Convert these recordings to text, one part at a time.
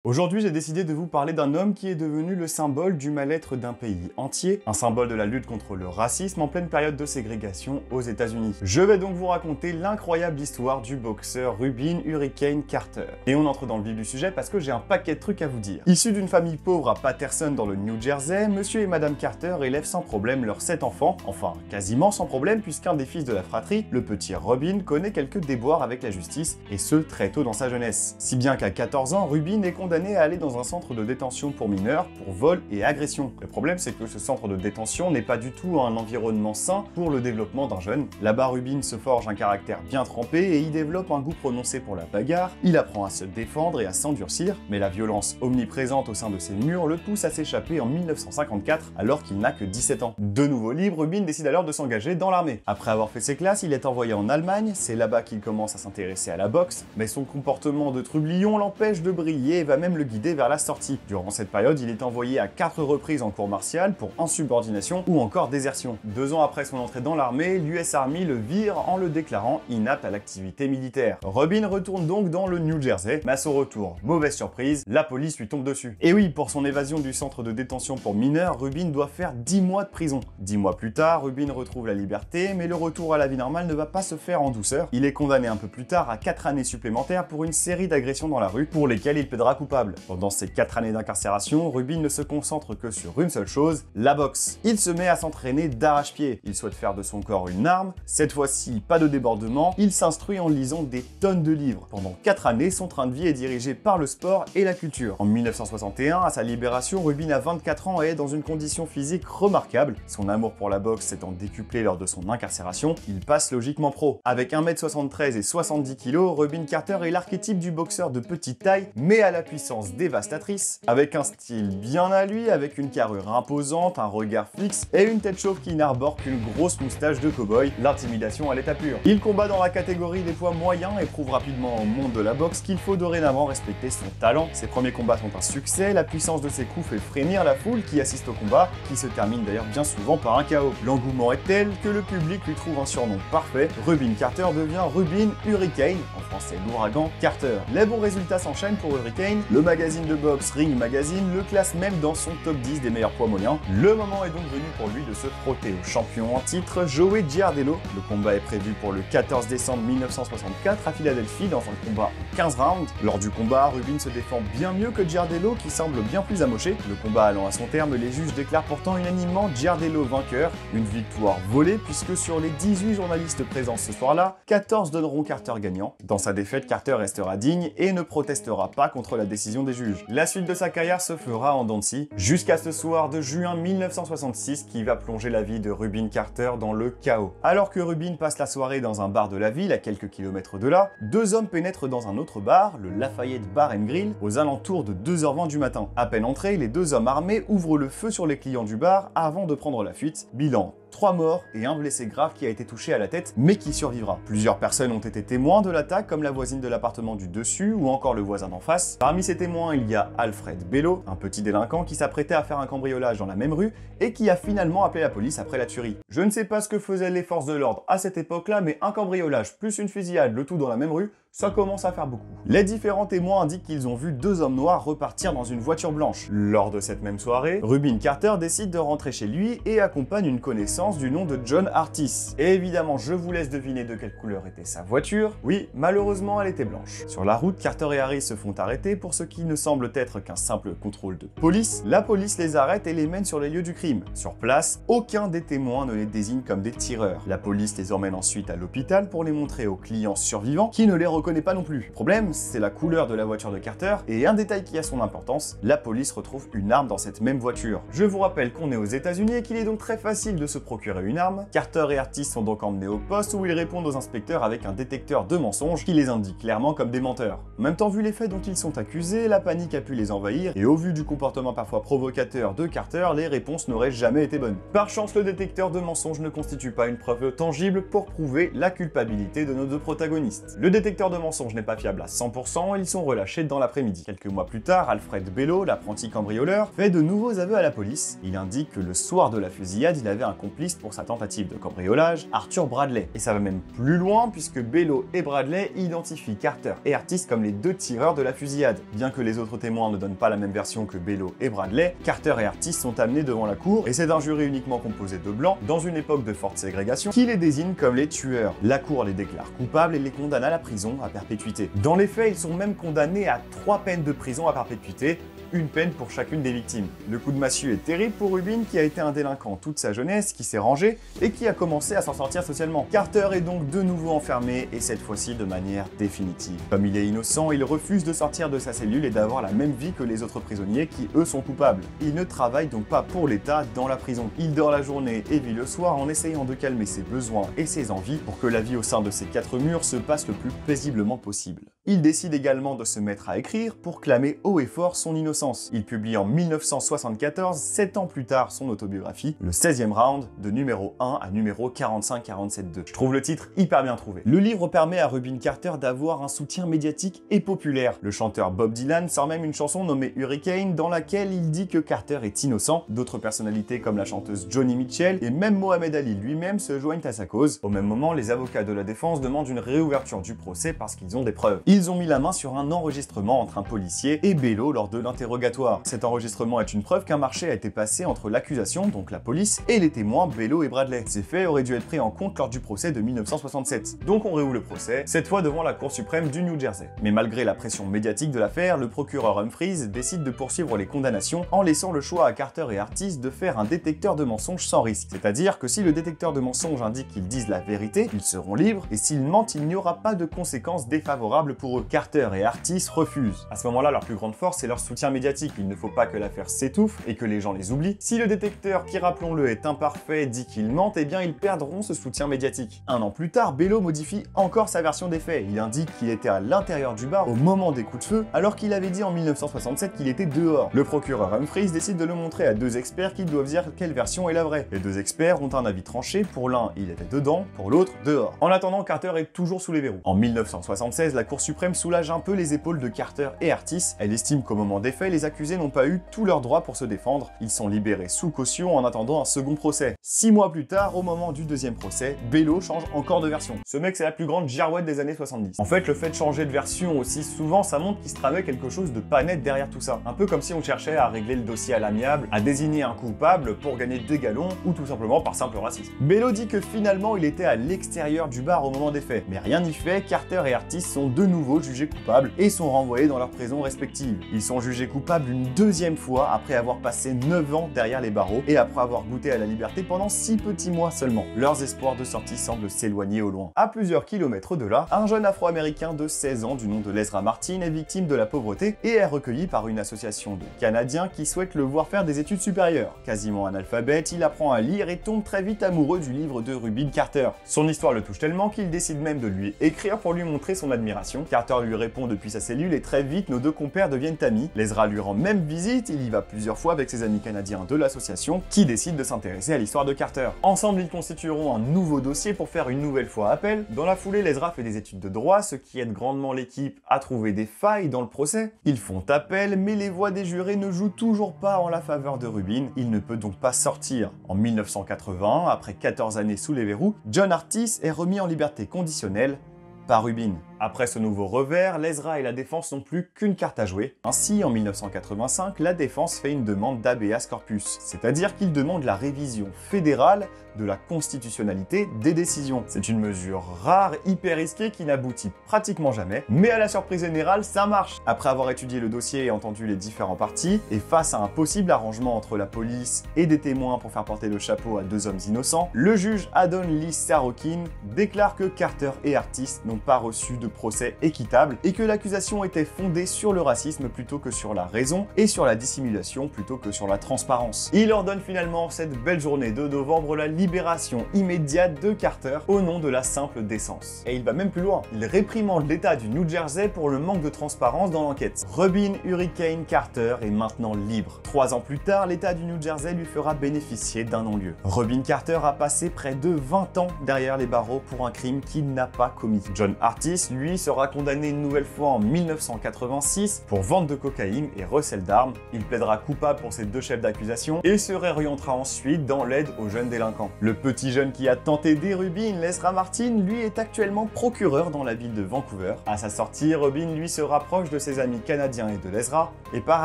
Aujourd'hui, j'ai décidé de vous parler d'un homme qui est devenu le symbole du mal-être d'un pays entier, un symbole de la lutte contre le racisme en pleine période de ségrégation aux États-Unis. Je vais donc vous raconter l'incroyable histoire du boxeur Rubin Hurricane Carter. Et on entre dans le vif du sujet parce que j'ai un paquet de trucs à vous dire. Issu d'une famille pauvre à Paterson dans le New Jersey, monsieur et madame Carter élèvent sans problème leurs 7 enfants, enfin quasiment sans problème puisqu'un des fils de la fratrie, le petit Rubin, connaît quelques déboires avec la justice, et ce très tôt dans sa jeunesse. Si bien qu'à 14 ans, Rubin est condamné à aller dans un centre de détention pour mineurs pour vol et agression. Le problème, c'est que ce centre de détention n'est pas du tout un environnement sain pour le développement d'un jeune. Là-bas, Rubin se forge un caractère bien trempé et il développe un goût prononcé pour la bagarre, il apprend à se défendre et à s'endurcir, mais la violence omniprésente au sein de ses murs le pousse à s'échapper en 1954 alors qu'il n'a que 17 ans. De nouveau libre, Rubin décide alors de s'engager dans l'armée. Après avoir fait ses classes, il est envoyé en Allemagne, c'est là-bas qu'il commence à s'intéresser à la boxe, mais son comportement de trublion l'empêche de briller et va même le guider vers la sortie. Durant cette période, il est envoyé à 4 reprises en cours martial pour insubordination ou encore désertion. 2 ans après son entrée dans l'armée, l'US Army le vire en le déclarant inapte à l'activité militaire. Rubin retourne donc dans le New Jersey, mais à son retour, mauvaise surprise, la police lui tombe dessus. Et oui, pour son évasion du centre de détention pour mineurs, Rubin doit faire 10 mois de prison. 10 mois plus tard, Rubin retrouve la liberté, mais le retour à la vie normale ne va pas se faire en douceur. Il est condamné un peu plus tard à 4 années supplémentaires pour une série d'agressions dans la rue, pour lesquelles il plaidera coupable. Pendant ces 4 années d'incarcération, Rubin ne se concentre que sur une seule chose, la boxe. Il se met à s'entraîner d'arrache-pied. Il souhaite faire de son corps une arme. Cette fois-ci, pas de débordement. Il s'instruit en lisant des tonnes de livres. Pendant 4 années, son train de vie est dirigé par le sport et la culture. En 1961, à sa libération, Rubin a 24 ans et est dans une condition physique remarquable. Son amour pour la boxe s'étant décuplé lors de son incarcération, il passe logiquement pro. Avec 1m73 et 70 kg, Rubin Carter est l'archétype du boxeur de petite taille, mais à la puissance dévastatrice, avec un style bien à lui, avec une carrure imposante, un regard fixe et une tête chauve qui n'arbore qu'une grosse moustache de cow-boy, l'intimidation à l'état pur. Il combat dans la catégorie des poids moyens et prouve rapidement au monde de la boxe qu'il faut dorénavant respecter son talent. Ses premiers combats sont un succès, la puissance de ses coups fait frémir la foule qui assiste au combat, qui se termine d'ailleurs bien souvent par un KO. L'engouement est tel que le public lui trouve un surnom parfait, Rubin Carter devient Rubin Hurricane, en français l'ouragan Carter. Les bons résultats s'enchaînent pour Hurricane, le magazine de boxe Ring Magazine le classe même dans son top 10 des meilleurs poids moyens. Le moment est donc venu pour lui de se frotter au champion en titre, Joey Giardello. Le combat est prévu pour le 14 décembre 1964 à Philadelphie dans un combat en 15 rounds. Lors du combat, Rubin se défend bien mieux que Giardello qui semble bien plus amoché. Le combat allant à son terme, les juges déclarent pourtant unanimement Giardello vainqueur. Une victoire volée puisque sur les 18 journalistes présents ce soir-là, 14 donneront Carter gagnant. Dans sa défaite, Carter restera digne et ne protestera pas contre la décision des juges. La suite de sa carrière se fera en dents de scie, jusqu'à ce soir de juin 1966 qui va plonger la vie de Rubin Carter dans le chaos. Alors que Rubin passe la soirée dans un bar de la ville à quelques kilomètres de là, 2 hommes pénètrent dans un autre bar, le Lafayette Bar and Grill, aux alentours de 2h20 du matin. À peine entrés, les 2 hommes armés ouvrent le feu sur les clients du bar avant de prendre la fuite. Bilan: 3 morts et un blessé grave qui a été touché à la tête, mais qui survivra. Plusieurs personnes ont été témoins de l'attaque, comme la voisine de l'appartement du dessus ou encore le voisin d'en face. Parmi ces témoins, il y a Alfred Bello, un petit délinquant qui s'apprêtait à faire un cambriolage dans la même rue et qui a finalement appelé la police après la tuerie. Je ne sais pas ce que faisaient les forces de l'ordre à cette époque-là, mais un cambriolage plus une fusillade, le tout dans la même rue, ça commence à faire beaucoup. Les différents témoins indiquent qu'ils ont vu 2 hommes noirs repartir dans une voiture blanche. Lors de cette même soirée, Rubin Carter décide de rentrer chez lui et accompagne une connaissance du nom de John Artis. Et évidemment, je vous laisse deviner de quelle couleur était sa voiture. Oui, malheureusement, elle était blanche. Sur la route, Carter et Harris se font arrêter pour ce qui ne semble être qu'un simple contrôle de police. La police les arrête et les mène sur les lieux du crime. Sur place, aucun des témoins ne les désigne comme des tireurs. La police les emmène ensuite à l'hôpital pour les montrer aux clients survivants qui ne les reconnaît pas non plus. Le problème, c'est la couleur de la voiture de Carter, et un détail qui a son importance, la police retrouve une arme dans cette même voiture. Je vous rappelle qu'on est aux États-Unis et qu'il est donc très facile de se procurer une arme. Carter et Artis sont donc emmenés au poste où ils répondent aux inspecteurs avec un détecteur de mensonges qui les indique clairement comme des menteurs. En même temps, vu les faits dont ils sont accusés, la panique a pu les envahir, et au vu du comportement parfois provocateur de Carter, les réponses n'auraient jamais été bonnes. Par chance, le détecteur de mensonges ne constitue pas une preuve tangible pour prouver la culpabilité de nos 2 protagonistes. Le détecteur détecteur de mensonges n'est pas fiable à 100%, ils sont relâchés dans l'après-midi. Quelques mois plus tard, Alfred Bello, l'apprenti cambrioleur, fait de nouveaux aveux à la police. Il indique que le soir de la fusillade, il avait un complice pour sa tentative de cambriolage, Arthur Bradley. Et ça va même plus loin puisque Bello et Bradley identifient Carter et Artis comme les deux tireurs de la fusillade. Bien que les autres témoins ne donnent pas la même version que Bello et Bradley, Carter et Artis sont amenés devant la cour et c'est un jury uniquement composé de blancs, dans une époque de forte ségrégation, qui les désigne comme les tueurs. La cour les déclare coupables et les condamne à la prison à perpétuité. Dans les faits, ils sont même condamnés à 3 peines de prison à perpétuité, une peine pour chacune des victimes. Le coup de massue est terrible pour Rubin qui a été un délinquant toute sa jeunesse, qui s'est rangé et qui a commencé à s'en sortir socialement. Carter est donc de nouveau enfermé et cette fois-ci de manière définitive. Comme il est innocent, il refuse de sortir de sa cellule et d'avoir la même vie que les autres prisonniers qui eux sont coupables. Il ne travaille donc pas pour l'État dans la prison. Il dort la journée et vit le soir en essayant de calmer ses besoins et ses envies pour que la vie au sein de ces 4 murs se passe le plus paisiblement possible. Il décide également de se mettre à écrire pour clamer haut et fort son innocence. Il publie en 1974, 7 ans plus tard, son autobiographie, le 16e round, de numéro 1 à numéro 45-47-2. Je trouve le titre hyper bien trouvé. Le livre permet à Rubin Carter d'avoir un soutien médiatique et populaire. Le chanteur Bob Dylan sort même une chanson nommée Hurricane dans laquelle il dit que Carter est innocent. D'autres personnalités comme la chanteuse Joni Mitchell et même Mohamed Ali lui-même se joignent à sa cause. Au même moment, les avocats de la défense demandent une réouverture du procès parce qu'ils ont des preuves. Ils ont mis la main sur un enregistrement entre un policier et Bello lors de l'interrogatoire. Cet enregistrement est une preuve qu'un marché a été passé entre l'accusation, donc la police, et les témoins Bello et Bradley. Ces faits auraient dû être pris en compte lors du procès de 1967. Donc on réouvre le procès, cette fois devant la Cour suprême du New Jersey. Mais malgré la pression médiatique de l'affaire, le procureur Humphreys décide de poursuivre les condamnations en laissant le choix à Carter et Artis de faire un détecteur de mensonges sans risque. C'est-à-dire que si le détecteur de mensonges indique qu'ils disent la vérité, ils seront libres, et s'ils mentent, il n'y aura pas de conséquences défavorables pour eux. Carter et Artis refusent. À ce moment-là, leur plus grande force, c'est leur soutien médiatique. Il ne faut pas que l'affaire s'étouffe et que les gens les oublient. Si le détecteur, qui rappelons-le est imparfait, dit qu'ils mentent, eh bien ils perdront ce soutien médiatique. Un an plus tard, Bello modifie encore sa version des faits. Il indique qu'il était à l'intérieur du bar au moment des coups de feu, alors qu'il avait dit en 1967 qu'il était dehors. Le procureur Humphreys décide de le montrer à 2 experts qui doivent dire quelle version est la vraie. Les 2 experts ont un avis tranché, pour l'un il était dedans, pour l'autre dehors. En attendant, Carter est toujours sous les verrous. En 1976, la Cour suprême soulage un peu les épaules de Carter et Artis. Elle estime qu'au moment des faits, les accusés n'ont pas eu tous leurs droits pour se défendre. Ils sont libérés sous caution en attendant un second procès. 6 mois plus tard, au moment du 2e procès, Bello change encore de version. Ce mec, c'est la plus grande girouette des années 70. En fait, le fait de changer de version aussi souvent, ça montre qu'il se tramait quelque chose de pas net derrière tout ça. Un peu comme si on cherchait à régler le dossier à l'amiable, à désigner un coupable pour gagner des galons, ou tout simplement par simple racisme. Bello dit que finalement, il était à l'extérieur du bar au moment des faits. Mais rien n'y fait, Carter et Artis sont de nouveau jugés coupables et sont renvoyés dans leurs prisons respectives. Ils sont jugés coupables une 2e fois après avoir passé 9 ans derrière les barreaux et après avoir goûté à la liberté pendant 6 petits mois seulement. Leurs espoirs de sortie semblent s'éloigner au loin. À plusieurs kilomètres de là, un jeune afro-américain de 16 ans du nom de Lesra Martin est victime de la pauvreté et est recueilli par une association de Canadiens qui souhaitent le voir faire des études supérieures. Quasiment analphabète, il apprend à lire et tombe très vite amoureux du livre de Rubin Carter. Son histoire le touche tellement qu'il décide même de lui écrire pour lui montrer son admiration. Carter lui répond depuis sa cellule et très vite nos 2 compères deviennent amis. Lesra lui rend même visite, il y va plusieurs fois avec ses amis canadiens de l'association qui décident de s'intéresser à l'histoire de Carter. Ensemble, ils constitueront un nouveau dossier pour faire une nouvelle fois appel. Dans la foulée, Lesra fait des études de droit, ce qui aide grandement l'équipe à trouver des failles dans le procès. Ils font appel, mais les voix des jurés ne jouent toujours pas en la faveur de Rubin. Il ne peut donc pas sortir. En 1980, après 14 années sous les verrous, John Artis est remis en liberté conditionnelle par Rubin. Après ce nouveau revers, Lesra et la défense n'ont plus qu'une carte à jouer. Ainsi, en 1985, la défense fait une demande d'habeas corpus, c'est-à-dire qu'il demande la révision fédérale de la constitutionnalité des décisions. C'est une mesure rare, hyper risquée qui n'aboutit pratiquement jamais, mais à la surprise générale, ça marche. Après avoir étudié le dossier et entendu les différents partis, et face à un possible arrangement entre la police et des témoins pour faire porter le chapeau à 2 hommes innocents, le juge Adon Lee Sarokin déclare que Carter et Artis n'ont pas reçu de procès équitable et que l'accusation était fondée sur le racisme plutôt que sur la raison et sur la dissimulation plutôt que sur la transparence. Il ordonne finalement cette belle journée de novembre la libération immédiate de Carter au nom de la simple décence. Et il va même plus loin, il réprimande l'État du New Jersey pour le manque de transparence dans l'enquête. Rubin Hurricane Carter est maintenant libre. 3 ans plus tard, l'État du New Jersey lui fera bénéficier d'un non-lieu. Rubin Carter a passé près de 20 ans derrière les barreaux pour un crime qu'il n'a pas commis. John Artis, lui, sera condamné une nouvelle fois en 1986 pour vente de cocaïne et recel d'armes. Il plaidera coupable pour ses deux chefs d'accusation et se réorientera ensuite dans l'aide aux jeunes délinquants. Le petit jeune qui a tenté des Rubin, Ezra Martin, lui est actuellement procureur dans la ville de Vancouver. À sa sortie, Robin lui se rapproche de ses amis canadiens et de l'Ezra et part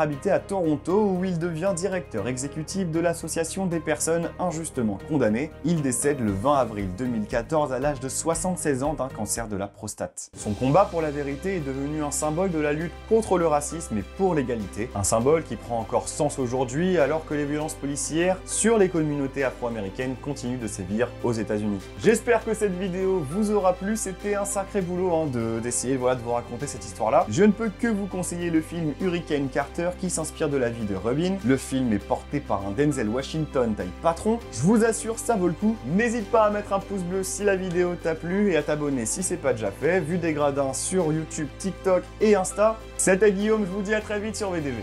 habiter à Toronto où il devient directeur exécutif de l'association des personnes injustement condamnées. Il décède le 20 avril 2014 à l'âge de 76 ans d'un cancer de la prostate. Son combat pour la vérité est devenu un symbole de la lutte contre le racisme et pour l'égalité, un symbole qui prend encore sens aujourd'hui alors que les violences policières sur les communautés afro-américaines continuent de sévir aux États-Unis. J'espère que cette vidéo vous aura plu, c'était un sacré boulot d'essayer de vous raconter cette histoire-là. Je ne peux que vous conseiller le film Hurricane Carter qui s'inspire de la vie de Rubin. Le film est porté par un Denzel Washington taille patron. Je vous assure, ça vaut le coup. N'hésite pas à mettre un pouce bleu si la vidéo t'a plu et à t'abonner si c'est pas déjà fait. Vu des gradins sur YouTube, TikTok et Insta. C'était Guillaume, je vous dis à très vite sur VDG.